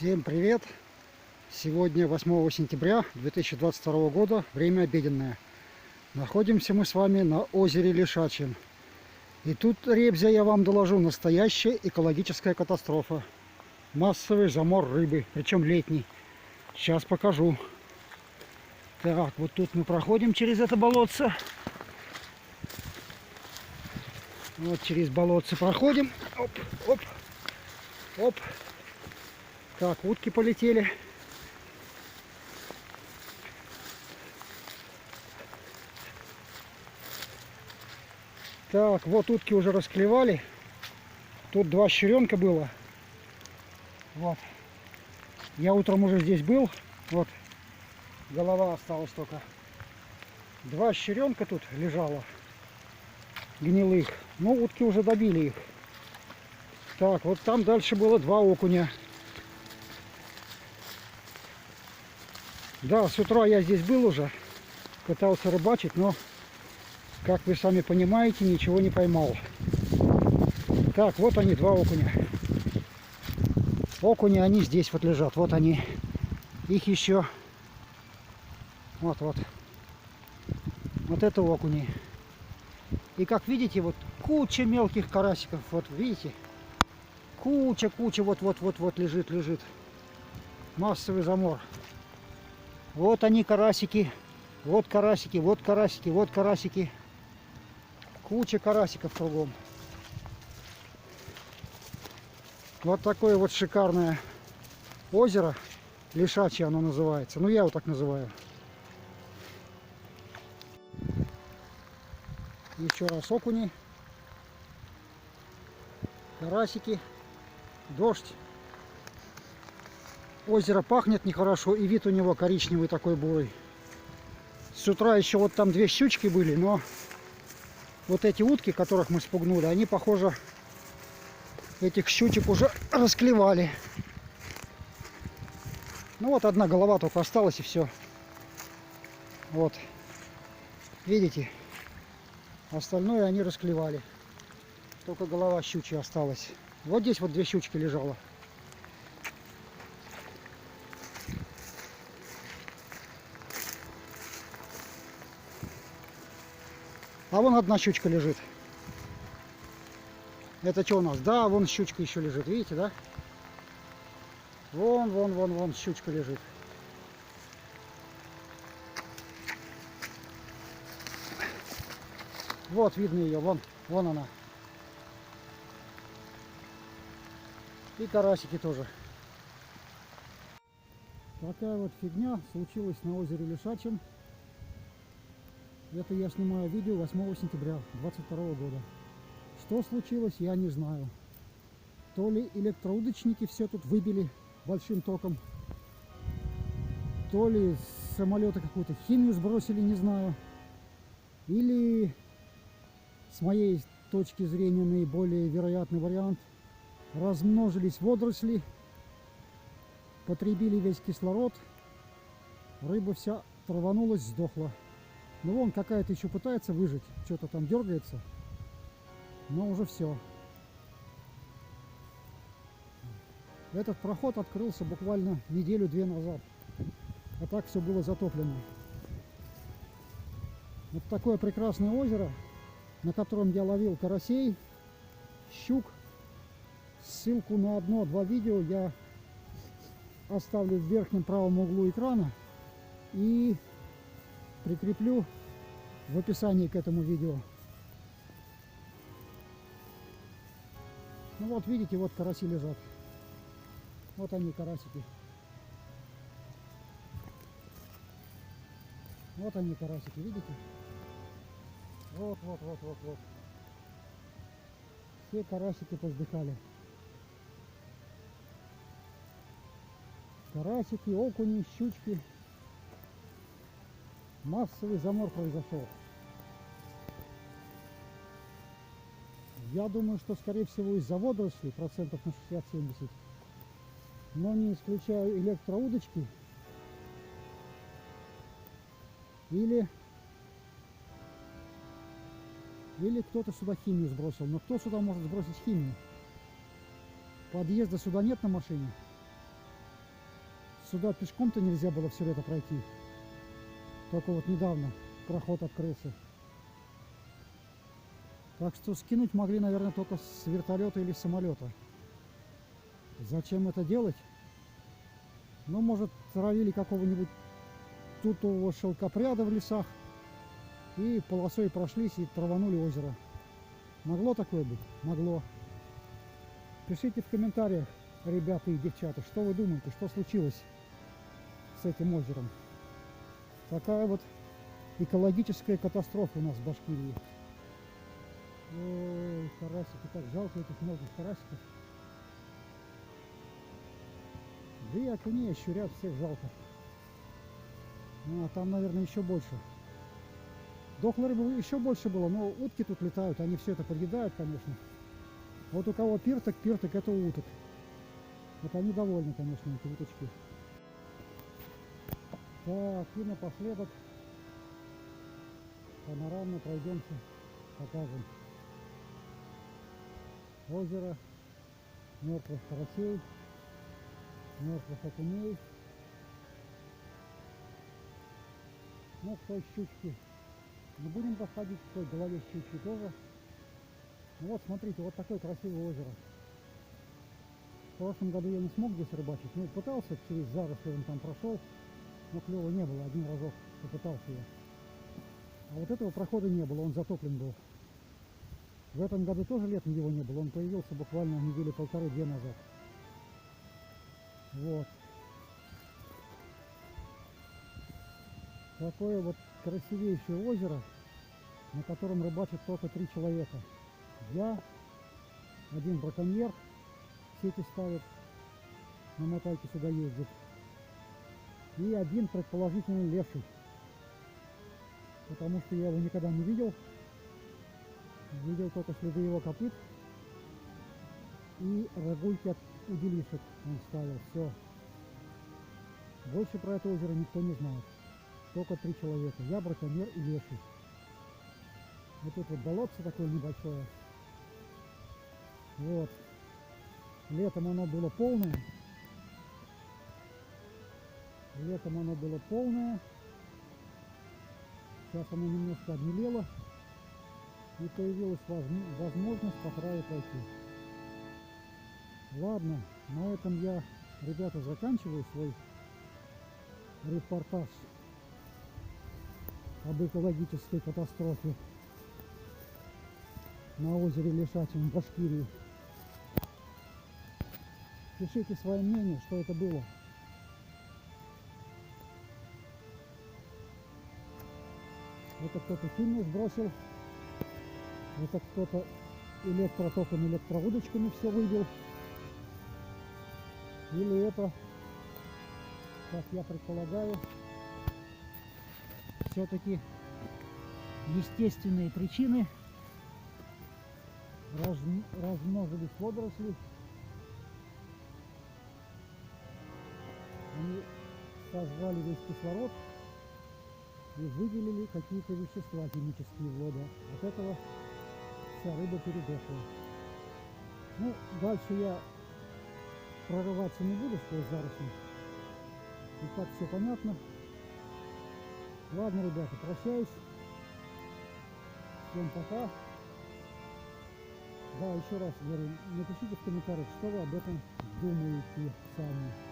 Всем привет! Сегодня 8 сентября 2022 года, время обеденное. Находимся мы с вами на озере Лишачьем. И тут, ребзя, я вам доложу, настоящая экологическая катастрофа. Массовый замор рыбы, причем летний. Сейчас покажу. Так, вот тут мы проходим через это болотце. Вот через болотце проходим. Оп, оп, оп. Так, утки полетели. Так, вот утки уже расклевали. Тут 2 щеренка было. Вот. Я утром уже здесь был. Вот. Голова осталась только. 2 щеренка тут лежало. Гнилых. Ну, утки уже добили их. Так, вот там дальше было 2 окуня. Да, с утра я здесь был уже. Пытался рыбачить, но, как вы сами понимаете, ничего не поймал. Так, вот они, 2 окуня. Окуни, они здесь вот лежат. Вот они. Их еще. Вот, вот. Вот это окуни. И как видите, вот куча мелких карасиков. Вот видите? Куча вот лежит. Массовый замор. Вот они, карасики. Вот карасики, вот карасики, вот карасики. Куча карасиков кругом. Вот такое вот шикарное озеро. Лишачье оно называется. Ну, я его так называю. Еще раз окуни. Карасики. Дождь. Озеро пахнет нехорошо, и вид у него коричневый такой бурый. С утра еще вот там 2 щучки были, но вот эти утки, которых мы спугнули, они, похоже, этих щучек уже расклевали. Ну вот одна голова только осталась, и все. Вот. Видите? Остальное они расклевали. Только голова щучья осталась. Вот здесь вот 2 щучки лежало. А вон одна щучка лежит. Это что у нас? Да, вон щучка еще лежит. Видите, да? Вон щучка лежит. Вот видно ее. Вон она. И карасики тоже. Такая вот фигня случилась на озере Лишачьем. Это я снимаю видео 8 сентября 2022 года. Что случилось, я не знаю. То ли электроудочники все тут выбили большим током, то ли с самолета какую-то химию сбросили, не знаю. Или, с моей точки зрения, наиболее вероятный вариант, размножились водоросли, потребили весь кислород, рыба вся траванулась, сдохла. Ну вон какая-то еще пытается выжить, что-то там дергается, но уже все. Этот проход открылся буквально неделю-2 назад, а так все было затоплено. Вот такое прекрасное озеро, на котором я ловил карасей, щук. Ссылку на 1-2 видео я оставлю в верхнем правом углу экрана и прикреплю в описании к этому видео. Ну вот видите, вот караси лежат. Вот они, карасики. Вот они, карасики, видите? Вот. Все карасики повздыхали. Карасики, окуни, щучки. Массовый замор произошел. Я думаю, что, скорее всего, из-за водорослей, процентов на 60-70. Но не исключаю электроудочки. Или кто-то сюда химию сбросил. Но кто сюда может сбросить химию? Подъезда сюда нет на машине. Сюда пешком-то нельзя было все лето пройти. Только вот недавно проход открылся. Так что скинуть могли, наверное, только с вертолета или самолета. Зачем это делать? Ну, может, травили какого-нибудь тутового шелкопряда в лесах и полосой прошлись и траванули озеро. Могло такое быть? Могло. Пишите в комментариях, ребята и девчата, что вы думаете, что случилось с этим озером. Такая вот экологическая катастрофа у нас в Башкирии. Ой, карасики, так жалко этих мелких карасиков. Да и окуней, щурят, всех жалко. Ну, а там, наверное, еще больше. Дохлой рыбы еще больше было, но утки тут летают, они все это подъедают, конечно. Вот у кого пирток, это у уток. Вот они довольны, конечно, эти уточки. Так, и напоследок панорамно пройдемся, покажем озеро мертвых карасей, мертвых окуней. Ну, кто щучки. Не будем подходить к той голове щучки тоже. Ну вот, смотрите, вот такое красивое озеро. В прошлом году я не смог здесь рыбачить. Ну, пытался через заросли, он там прошел, но клёва не было. Один разок попытался я. А вот этого прохода не было, он затоплен был. В этом году тоже летом его не было. Он появился буквально недели полторы-две назад. Вот. Такое вот красивейшее озеро, на котором рыбачат только 3 человека. Я, один браконьер, сети ставит, на мотайке сюда ездит, и один предположительно леший, потому что я его никогда не видел, видел только следы его копыт и рогульки от удилишек он ставил, все. Больше про это озеро никто не знает, только 3 человека, я, браконьер и леший. Вот тут вот болотце такое небольшое. Вот. Летом оно было полное. Летом оно было полное. Сейчас оно немножко обмелело. И появилась возможность по краю пройти. Ладно, на этом я, ребята, заканчиваю свой репортаж об экологической катастрофе на озере Лишачем в Башкирии. Пишите свое мнение, что это было. Это кто-то фильм сбросил. Это кто-то электротоком, электроудочками все выбил. Или это, как я предполагаю, все-таки естественные причины. Размножились водоросли. Они сожрали весь кислород и выделили какие-то вещества химические в воду. От этого вся рыба передохла. Ну, дальше я прорываться не буду сквозь заросли. И так все понятно. Ладно, ребята, прощаюсь. Всем пока. Да, еще раз говорю, напишите в комментариях, что вы об этом думаете сами.